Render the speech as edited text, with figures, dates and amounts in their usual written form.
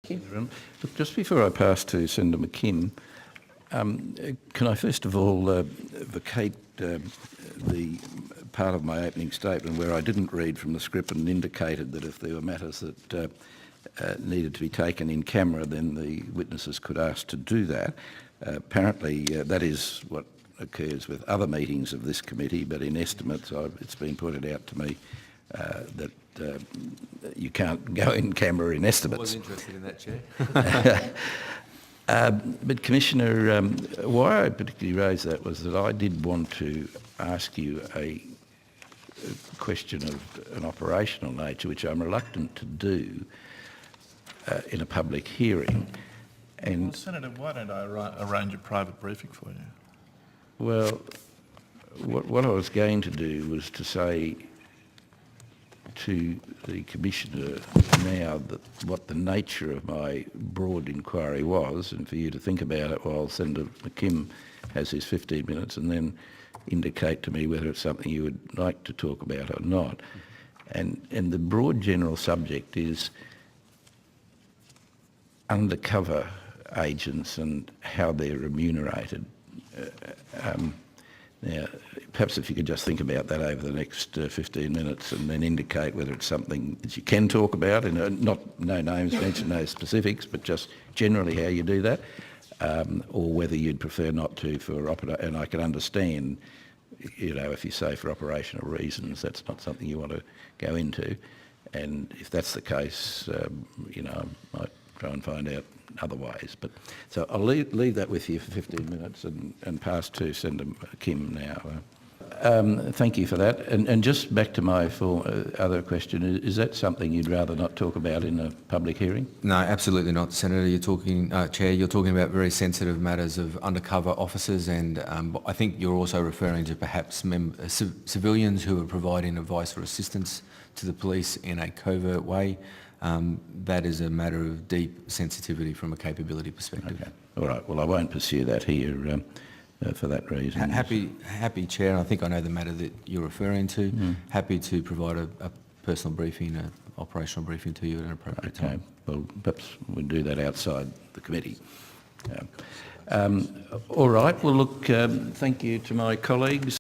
Look, just before I pass to Senator McKim, can I first of all vacate the part of my opening statement where I didn't read from the script and indicated that if there were matters that needed to be taken in camera, then the witnesses could ask to do that. Apparently that is what occurs with other meetings of this committee, but in estimates it's been pointed out to me that you can't go in camera in estimates. I was interested in that, Chair. But Commissioner, why I particularly raised that was that I did want to ask you a question of an operational nature, which I'm reluctant to do in a public hearing. And well, Senator, why don't I arrange a private briefing for you? Well, what I was going to do was to say to the Commissioner now that what the nature of my broad inquiry was, and for you to think about it while Senator McKim has his 15 minutes, and then indicate to me whether it's something you would like to talk about or not. And the broad general subject is undercover agents and how they're remunerated. Now, perhaps if you could just think about that over the next 15 minutes and then indicate whether it's something that you can talk about, and no names mentioned, no specifics, but just generally how you do that, or whether you'd prefer not to and I can understand, you know, if you say for operational reasons, that's not something you want to go into. And if that's the case, you know, I might try and find out otherwise. But so I'll leave that with you for 15 minutes and pass to Senator Kim now. Thank you for that. And just back to my other question, is that something you'd rather not talk about in a public hearing? No, absolutely not, Senator. You're talking, Chair, you're talking about very sensitive matters of undercover officers, and I think you're also referring to perhaps civilians who are providing advice or assistance to the police in a covert way. That is a matter of deep sensitivity from a capability perspective. Okay. All right. Well, I won't pursue that here for that reason. Happy, Chair. I think I know the matter that you're referring to. Happy to provide a personal briefing, an operational briefing to you at an appropriate time. Well, perhaps we'll do that outside the committee. All right. Well, look, thank you to my colleagues.